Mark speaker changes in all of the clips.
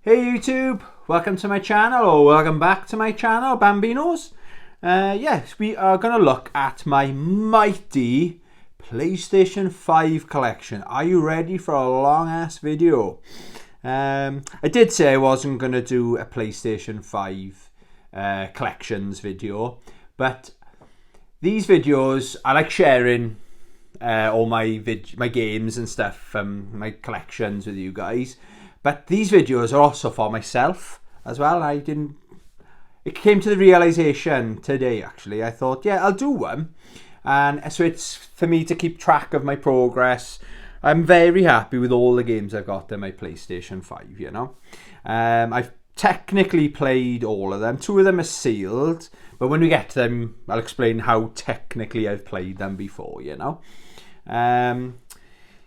Speaker 1: Hey YouTube, welcome to my channel, or welcome back to my channel, Bambinos. Yes, we are going to look at my mighty PlayStation 5 collection. Are you ready for a long ass video? I did say I wasn't going to do a PlayStation 5 collections video, but these videos, I like sharing all my games and stuff, my collections with you guys. But these videos are also for myself as well. It came to the realization today, actually. I thought, yeah, I'll do one. And so it's for me to keep track of my progress. I'm very happy with all the games I've got on my PlayStation 5, you know. I've technically played all of them. 2 of them are sealed. But when we get to them, I'll explain how technically I've played them before, you know.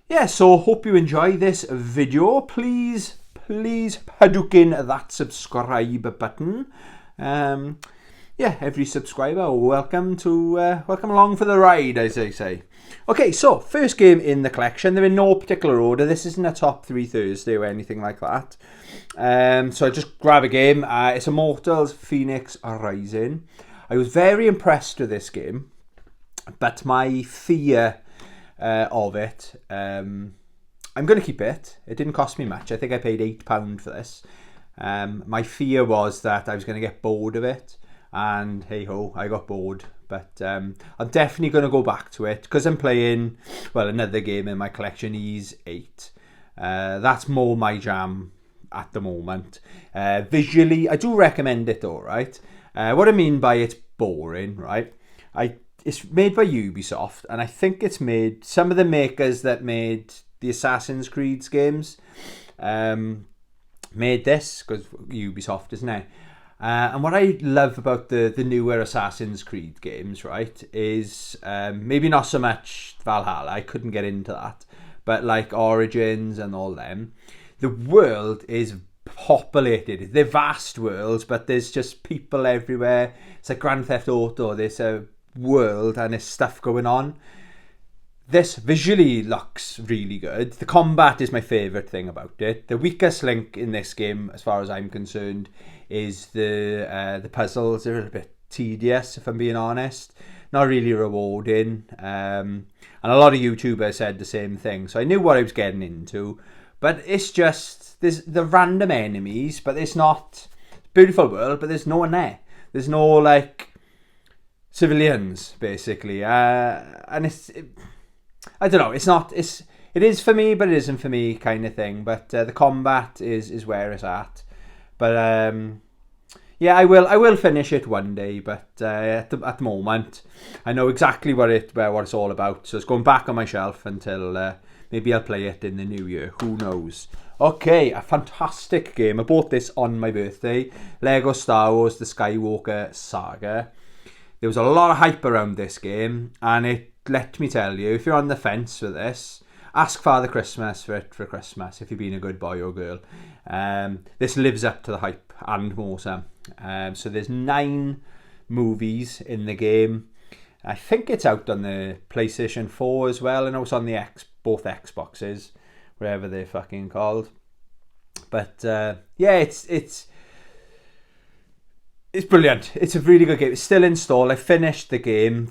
Speaker 1: Yeah, so hope you enjoy this video. Please hadouken that subscribe button. Yeah, every subscriber, welcome along for the ride, as they say. Okay, so first game in the collection. They're in no particular order. This isn't a top 3 Thursday or anything like that. So I just grab a game. It's Immortals Phoenix Rising. I was very impressed with this game, but my fear of it, I'm going to keep it. It didn't cost me much. I think I paid £8 for this. My fear was that I was going to get bored of it, and hey ho, I got bored. But I'm definitely going to go back to it because I'm playing, well, another game in my collection is 8. That's more my jam at the moment. Visually, I do recommend it though, right? What I mean by it's boring, right? It's made by Ubisoft, and I think it's made, some of the makers that made the Assassin's Creed games made this, because Ubisoft, isn't it? And what I love about the newer Assassin's Creed games, right, is maybe not so much Valhalla, I couldn't get into that, but like Origins and all them, the world is populated. They're vast worlds, but there's just people everywhere. It's like Grand Theft Auto. There's a world and there's stuff going on. This visually looks really good. The combat is my favourite thing about it. The weakest link in this game, as far as I'm concerned, is the puzzles. They're a little bit tedious, if I'm being honest. Not really rewarding. And a lot of YouTubers said the same thing. So I knew what I was getting into. But it's just, there's the random enemies, but it's not beautiful world, but there's no one there. There's no, like, civilians, basically. And I don't know, it is for me, but it isn't for me kind of thing. But the combat is where it's at. But yeah, I will finish it one day, but at the moment I know exactly what it's all about. So it's going back on my shelf until maybe I'll play it in the new year, who knows. Okay, a fantastic game. I bought this on my birthday. Lego Star Wars The Skywalker Saga. There was a lot of hype around this game, and let me tell you, if you're on the fence with this, ask Father Christmas for it for Christmas, if you've been a good boy or girl. This lives up to the hype and more some. So there's 9 movies in the game. I think it's out on the PlayStation 4 as well. I know it's on the both Xboxes, whatever they're fucking called. But yeah, it's brilliant. It's a really good game. It's still installed. I finished the game,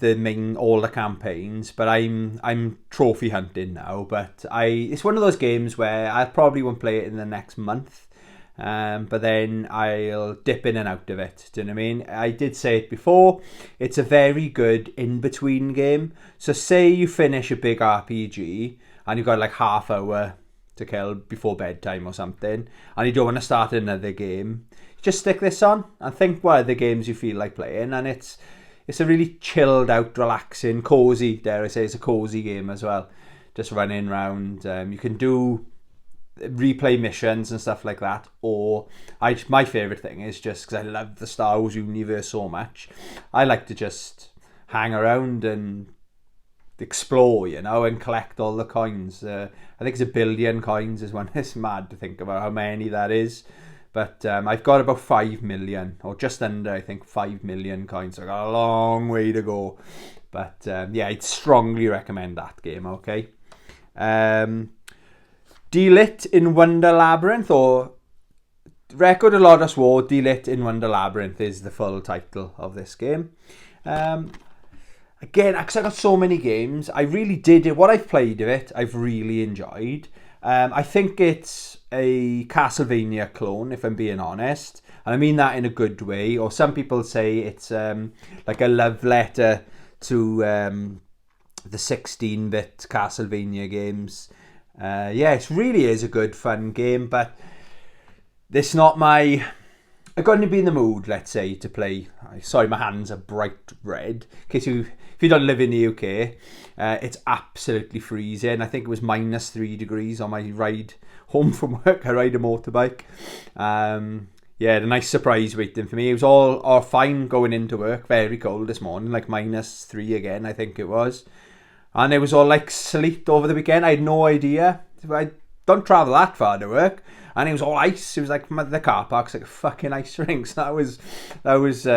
Speaker 1: all the campaigns, but I'm trophy hunting now. But it's one of those games where I probably won't play it in the next month. But then I'll dip in and out of it. Do you know what I mean? I did say it before. It's a very good in-between game. So say you finish a big RPG and you've got like half hour to kill before bedtime or something, and you don't want to start another game, just stick this on and think what other games you feel like playing, and it's a really chilled out, relaxing, cozy, dare I say, it's a cozy game as well. Just running around. You can do replay missions and stuff like that, or my favourite thing is, just because I love the Star Wars universe so much, I like to just hang around and explore, you know, and collect all the coins. I think it's 1 billion coins is one. It's mad to think about how many that is. But I've got about 5 million, or just under, I think, 5 million coins. I've got a long way to go. But yeah, I'd strongly recommend that game, okay? Delit in Wonder Labyrinth, or Record a Lodoss War, Delit in Wonder Labyrinth is the full title of this game. Again, because I got so many games, I really did it. What I've played of it, I've really enjoyed. I think it's a Castlevania clone, if I'm being honest. And I mean that in a good way. Or some people say it's like a love letter to the 16-bit Castlevania games. Yeah, it really is a good, fun game, but it's not my... I'm going to be in the mood, let's say, to play... Sorry, my hands are bright red. In case if you don't live in the UK, it's absolutely freezing. I think it was -3 degrees on my ride home from work. I ride a motorbike. Yeah, the nice surprise waiting for me. It was all fine going into work. Very cold this morning, like -3 again, I think it was. And it was all like sleet over the weekend. I had no idea. I don't travel that far to work. And it was all ice. It was like the car park's like a fucking ice rink. So that was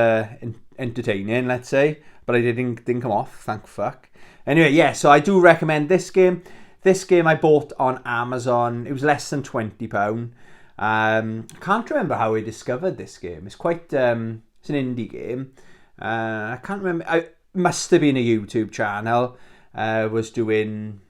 Speaker 1: entertaining, let's say. But I didn't come off, thank fuck. Anyway, yeah, so I do recommend this game. This game I bought on Amazon. It was less than £20. I can't remember how I discovered this game. It's quite... it's an indie game. I can't remember. It must have been a YouTube channel. Was doing...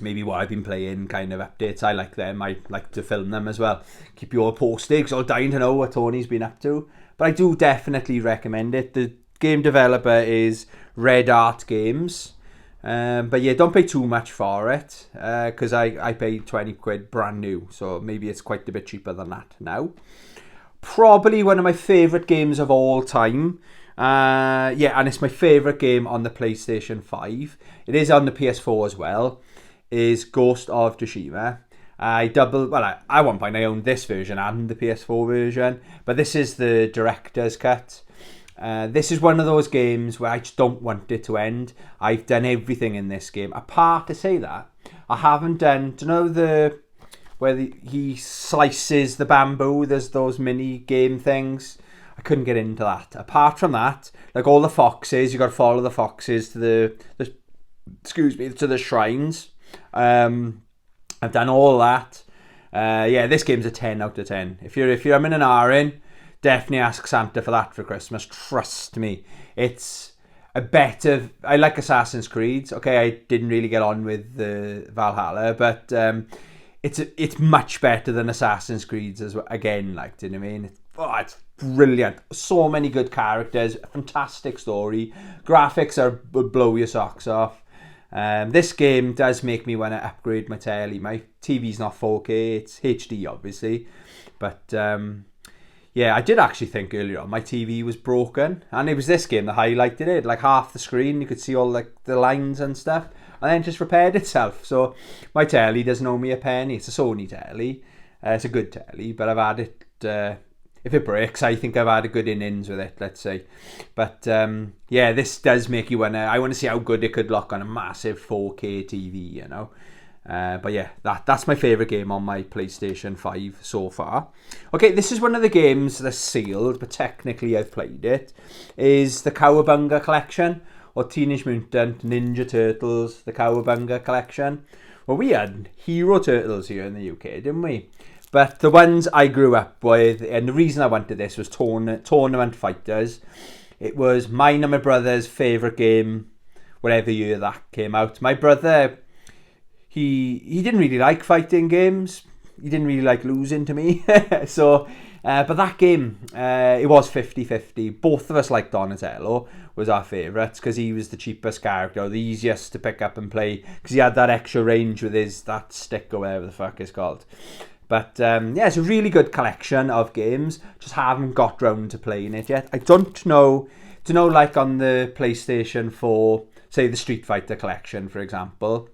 Speaker 1: maybe what I've been playing, kind of updates. I like them. I like to film them as well. Keep you all posted, because I'm dying to know what Tony's been up to. But I do definitely recommend it. The game developer is Red Art Games. But yeah, don't pay too much for it, because I paid 20 quid brand new. So maybe it's quite a bit cheaper than that now. Probably one of my favourite games of all time. Yeah, and it's my favourite game on the PlayStation 5. It is on the PS4 as well. Is Ghost of Tsushima. At one point I owned this version and the PS4 version, but this is the director's cut. This is one of those games where I just don't want it to end. I've done everything in this game. Apart to say that, I haven't done, do you know where he slices the bamboo, there's those mini game things. I couldn't get into that. Apart from that, like all the foxes, you got to follow the foxes to the shrines. I've done all that. Yeah, this game's a 10 out of 10. If you're in an Arin, definitely ask Santa for that for Christmas. Trust me, it's a better... I like Assassin's Creed. Okay, I didn't really get on with the Valhalla, but it's much better than Assassin's Creed as well. Again, like, do you know what I mean? It's brilliant. So many good characters, fantastic story. Graphics would blow your socks off. This game does make me want to upgrade my telly. My TV's not 4K, it's HD obviously, but yeah, I did actually think earlier on my TV was broken, and it was this game that highlighted it. Like half the screen, you could see all like the lines and stuff, and then it just repaired itself. So my telly doesn't owe me a penny. It's a Sony telly. It's a good telly, but I've had it... if it breaks, I think I've had a good innings with it, let's say. But yeah, this does make you I want to see how good it could look on a massive 4K TV, you know. But yeah, that's my favourite game on my PlayStation 5 so far. Okay, this is one of the games that's sealed, but technically I've played it, is the Cowabunga Collection, or Teenage Mutant Ninja Turtles, the Cowabunga Collection. Well, we had Hero Turtles here in the UK, didn't we? But the ones I grew up with, and the reason I wanted this was Tournament Fighters. It was mine and my brother's favourite game, whatever year that came out. My brother, he didn't really like fighting games. He didn't really like losing to me. So, but that game, it was 50-50. Both of us liked Donatello, was our favourites, because he was the cheapest character, the easiest to pick up and play, because he had that extra range with that stick or whatever the fuck it's called. But yeah, it's a really good collection of games. Just haven't got round to playing it yet. I don't know, like on the PlayStation 4, say the Street Fighter collection, for example.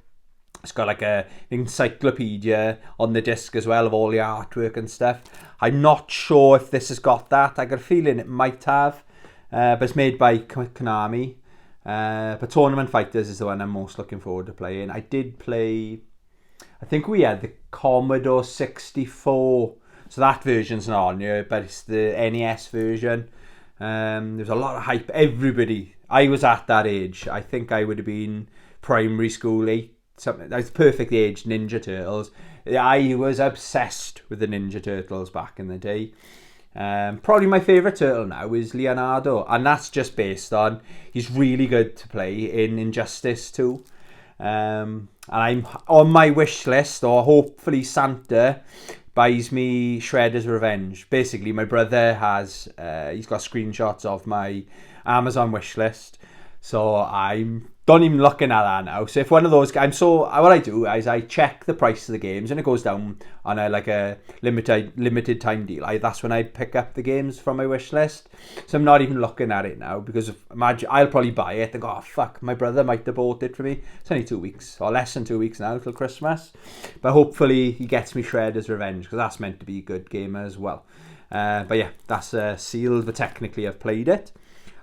Speaker 1: It's got like an encyclopedia on the disc as well of all the artwork and stuff. I'm not sure if this has got that. I got a feeling it might have. But it's made by Konami. But Tournament Fighters is the one I'm most looking forward to playing. I did play... I think we had the Commodore 64, so that version's not on here, but it's the NES version. There's a lot of hype. Everybody, I was at that age. I think I would have been primary school, 8, something. That was perfect age. Ninja Turtles. I was obsessed with the Ninja Turtles back in the day. Probably my favourite turtle now is Leonardo, and that's just based on he's really good to play in Injustice 2. And I'm on my wish list, or hopefully Santa buys me Shredder's Revenge. Basically, my brother has he's got screenshots of my Amazon wish list, so I'm not even looking at that now. So if one of those guys, what I do is I check the price of the games, and it goes down on a limited time deal. That's when I pick up the games from my wish list. So I'm not even looking at it now, because imagine I'll probably buy it and go, oh fuck, my brother might have bought it for me. It's only 2 weeks, or less than 2 weeks now till Christmas. But hopefully he gets me Shredder's Revenge, because that's meant to be a good game as well. But yeah, that's sealed, but technically I've played it.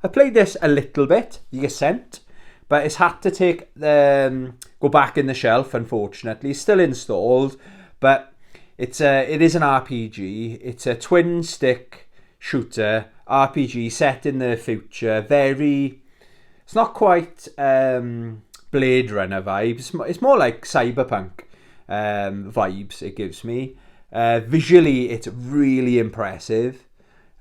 Speaker 1: I played this a little bit, The Ascent. But it's had to go back in the shelf, unfortunately. It's still installed, but it is an RPG. It's a twin stick shooter RPG set in the future. It's not quite Blade Runner vibes. It's more like cyberpunk vibes it gives me. Visually, it's really impressive.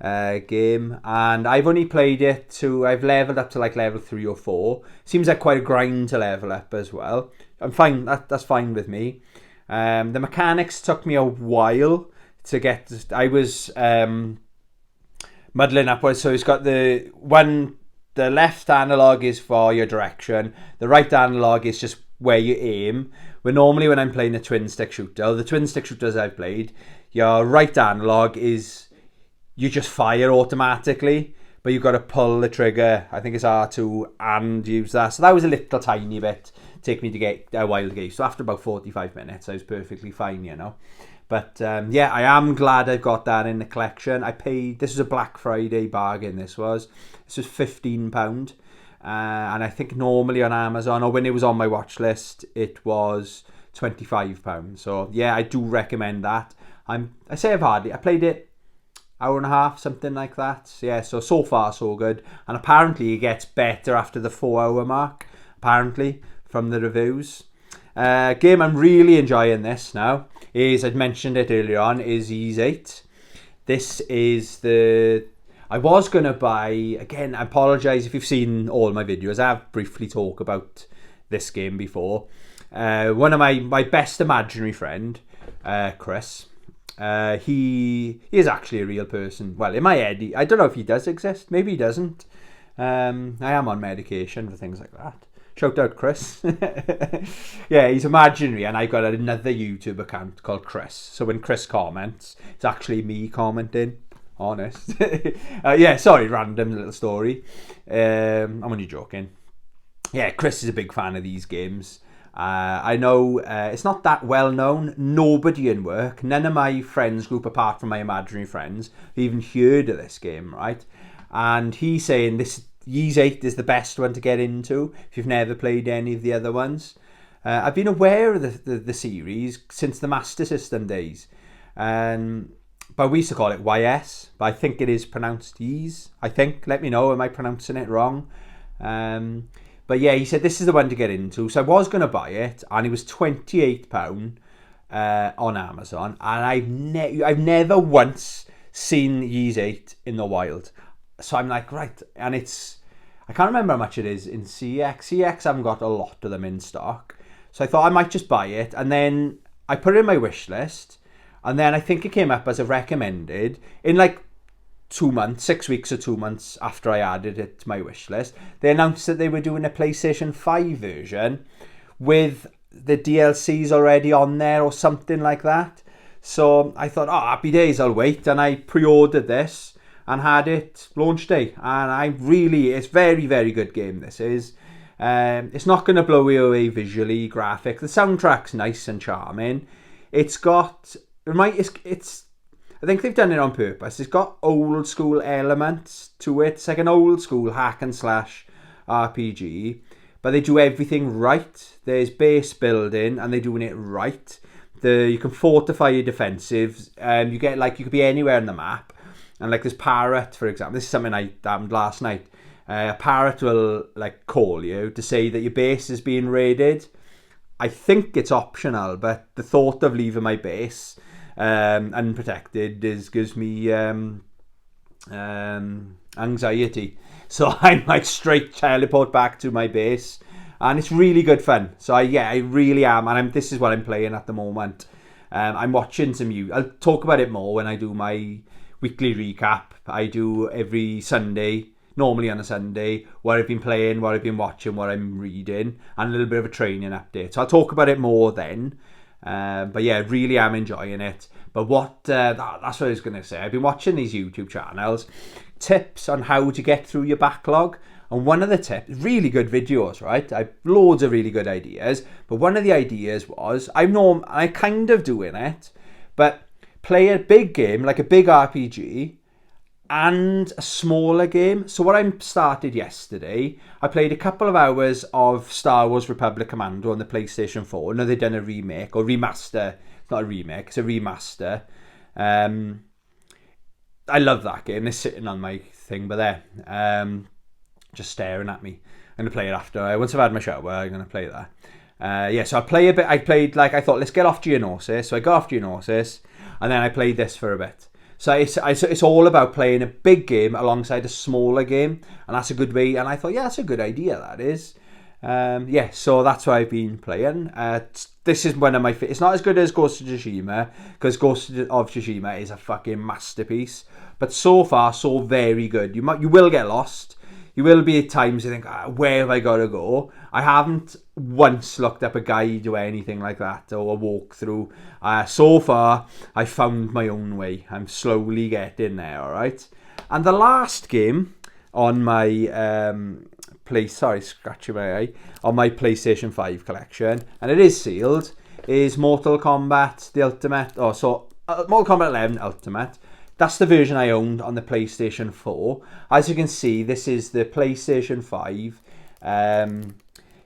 Speaker 1: Game, and I've only played it I've leveled up to like level 3 or 4. Seems like quite a grind to level up as well. I'm fine, that's fine with me. The mechanics took me a while to get. I was muddling up, so it's got the left analog is for your direction, the right analog is just where you aim. But normally when I'm playing a twin stick shooter, the twin stick shooters I've played, your right analog is you just fire automatically, but you've got to pull the trigger. I think it's R2 and use that. So that was a little tiny bit. Take me to get a while to get. So after about 45 minutes, I was perfectly fine, you know. But yeah, I am glad I've got that in the collection. This was a Black Friday bargain, this was £15. And I think normally on Amazon, or when it was on my watch list, it was £25. So yeah, I do recommend that. I played it hour and a half, something like that. Yeah, so far so good. And apparently it gets better after the 4-hour mark, apparently, from the reviews. Game I'm really enjoying this now I'd mentioned it earlier on, is Ys 8. This is I was going to buy, again, I apologise if you've seen all my videos, I have briefly talked about this game before. One of my best imaginary friend, Chris, he is actually a real person. Well, in my head, I don't know if he does exist. Maybe he doesn't. I am on medication for things like that. Shout out Chris. Yeah, he's imaginary, and I've got another YouTube account called Chris. So when Chris comments, it's actually me commenting. Honest. Yeah, sorry, random little story. I'm only joking. Yeah, Chris is a big fan of these games. I know it's not that well known. Nobody in work, none of my friends group apart from my imaginary friends, have even heard of this game, right? And he's saying this Ys 8 is the best one to get into if you've never played any of the other ones. I've been aware of the series since the Master System days. But we used to call it YS, but I think it is pronounced Ys. I think. Let me know, am I pronouncing it wrong? But yeah, he said this is the one to get into. So I was going to buy it, and it was £28 on Amazon. And I've never once seen Ys 8 in the wild. So I'm like, right. And I can't remember how much it is in CX. CX haven't got a lot of them in stock. So I thought I might just buy it. And then I put it in my wish list. And then I think it came up as a recommended in like 2 months, 6 weeks or 2 months after I added it to my wish list. They announced that they were doing a PlayStation 5 version with the DLCs already on there or something like that. So I thought, happy days, I'll wait. And I pre-ordered this and had it launch day. And it's very, very good game, this is. It's not going to blow you away visually, graphic. The soundtrack's nice and charming. It's got... I think they've done it on purpose. It's got old school elements to it. It's like an old school hack and slash RPG, but they do everything right. There's base building and they're doing it right. You can fortify your defensives. You could be anywhere on the map, and like this parrot, for example. This is something I happened last night. A parrot will like call you to say that your base is being raided. I think it's optional, but the thought of leaving my base unprotected gives me anxiety. So I might straight teleport back to my base, and it's really good fun. So I really am, and this is what I'm playing at the moment. I'm watching some I'll talk about it more when I do my weekly recap. I do every Sunday, normally on a Sunday, what I've been playing, what I've been watching, what I'm reading, and a little bit of a training update. So I'll talk about it more then. But yeah, really am enjoying it. But that's what I was going to say. I've been watching these YouTube channels, tips on how to get through your backlog. And one of the tips, really good videos, right? I've loads of really good ideas. But one of the ideas was, I'm kind of doing it, but play a big game, like a big RPG, and a smaller game. So what I started yesterday, I played a couple of hours of Star Wars Republic Commando on the PlayStation 4. Now they've done a remake, or remaster. It's not a remake, it's a remaster. I love that game. It's sitting on my thing, but there. Just staring at me. I'm going to play it after. Once I've had my shower, I'm going to play that. So I play a bit. I played, I thought, let's get off Geonosis. So I got off Geonosis, and then I played this for a bit. So it's all about playing a big game alongside a smaller game, and that's a good way. And I thought, yeah, that's a good idea, that is. So that's what I've been playing. This is one of my... It's not as good as Ghost of Tsushima, because Ghost of Tsushima is a fucking masterpiece. But so far, so very good. You will get lost. You will be at times you think, where have I got to go? I haven't once looked up a guide or anything like that, or a walkthrough. So far, I found my own way. I'm slowly getting there, all right? And the last game on my scratching my eye, on my PlayStation 5 collection, and it is sealed, is Mortal Kombat the Ultimate. Mortal Kombat 11 Ultimate. That's the version I owned on the PlayStation 4. As you can see, this is the PlayStation 5.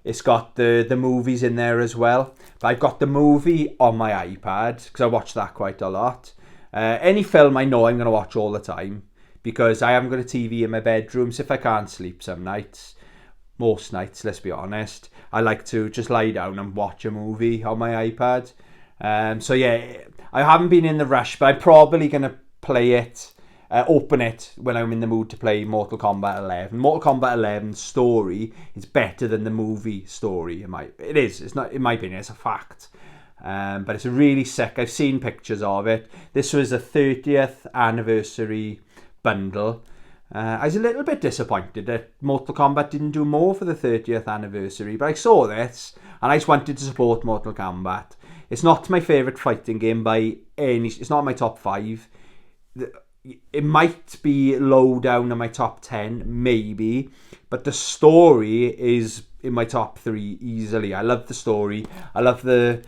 Speaker 1: It's got the movies in there as well. But I've got the movie on my iPad, because I watch that quite a lot. Any film I know I'm going to watch all the time, because I haven't got a TV in my bedroom, so if I can't sleep some nights, most nights, let's be honest, I like to just lie down and watch a movie on my iPad. I haven't been in the rush, but I'm probably going to play it, open it when I'm in the mood to play Mortal Kombat 11. Mortal Kombat 11 story is better than the movie story. It's not, in my opinion, it's a fact. But it's really sick. I've seen pictures of it. This was a 30th anniversary bundle. I was a little bit disappointed that Mortal Kombat didn't do more for the 30th anniversary, but I saw this and I just wanted to support Mortal Kombat. It's not my favourite fighting game by any... It's not my top 5. It might be low down in my top 10, maybe, but the story is in my top 3 easily. I love the story. I love the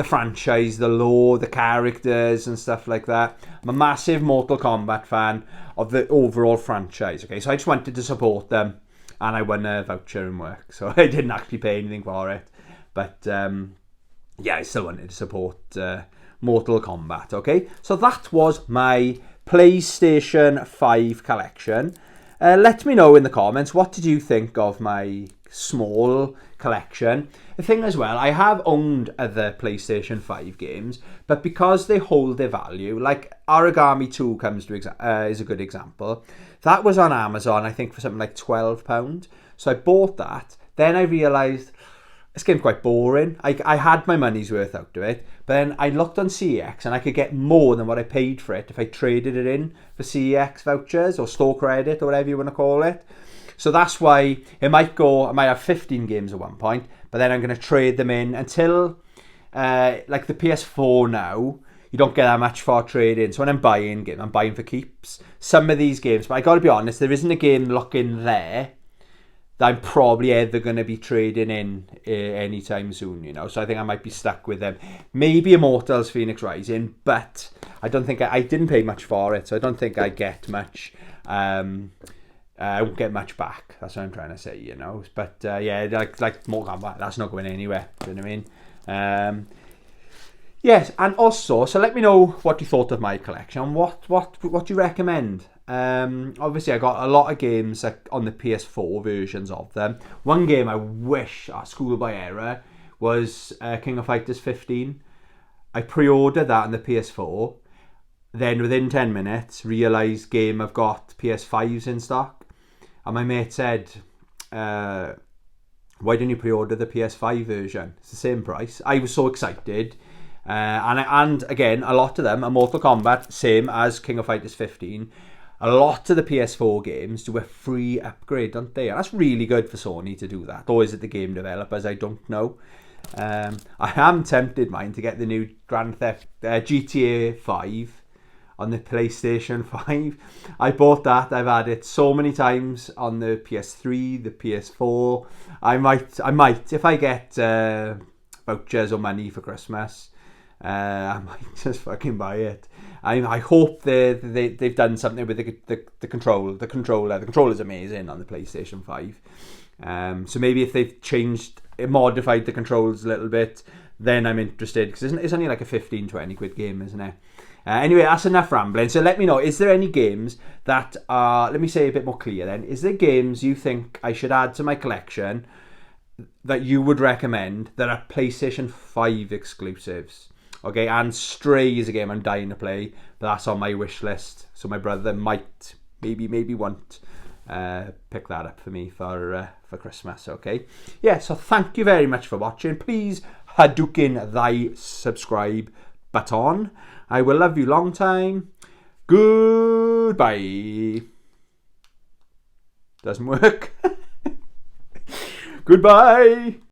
Speaker 1: franchise, the lore, the characters and stuff like that. I'm a massive Mortal Kombat fan of the overall franchise. Okay, so I just wanted to support them, and I won a voucher in work, so I didn't actually pay anything for it. But I still wanted to support Mortal Kombat. Okay, so that was my PlayStation 5 collection. Let me know in the comments, what did you think of my small collection? The thing as well, I have owned other PlayStation 5 games, but because they hold their value, like Origami 2 is a good example. That was on Amazon, I think, for something like £12. So I bought that. Then I realised this game's quite boring. I had my money's worth out of it, but then I looked on CEX and I could get more than what I paid for it if I traded it in for CEX vouchers or store credit or whatever you want to call it. So that's why I might have 15 games at one point, but then I'm going to trade them in until, like the PS4 now, you don't get that much for trading. So when I'm buying games, I'm buying for keeps. Some of these games, but I got to be honest, there isn't a game looking there that I'm probably ever going to be trading in anytime soon, you know. So I think I might be stuck with them. Maybe Immortals Phoenix Rising, but I don't think I didn't pay much for it, so I don't think I get much. I won't get much back. That's what I'm trying to say, you know. But like Mortal Kombat, that's not going anywhere. Do you know what I mean? Yes, and also, so let me know what you thought of my collection. What do you recommend? Obviously, I got a lot of games on the PS4 versions of them. One game I wish, Schoolboy Error, was King of Fighters 15. I pre-ordered that on the PS4. Then within 10 minutes, realised game have got PS5s in stock. And my mate said, why didn't you pre-order the PS5 version? It's the same price. I was so excited. And again, a lot of them are Mortal Kombat, same as King of Fighters 15. A lot of the PS4 games do a free upgrade, don't they? And that's really good for Sony to do that. Or is it the game developers? I don't know. I am tempted, mine, to get the new Grand Theft GTA 5 on the PlayStation 5. I bought that. I've had it so many times on the PS3, the PS4. I might, if I get vouchers or money for Christmas, I might just fucking buy it. I hope they've done something with the controller. The controller's amazing on the PlayStation 5. So maybe if they've modified the controls a little bit, then I'm interested, because it's only like a 15-20 quid game, isn't it? Anyway, that's enough rambling. So let me know, is there any games that are, let me say a bit more clear then, is there games you think I should add to my collection that you would recommend that are PlayStation 5 exclusives? Okay, and Stray is a game I'm dying to play, but that's on my wish list. So my brother might, maybe won't pick that up for me for Christmas, okay? Yeah, so thank you very much for watching. Please Hadouken thy subscribe button. I will love you long time. Goodbye. Doesn't work. Goodbye.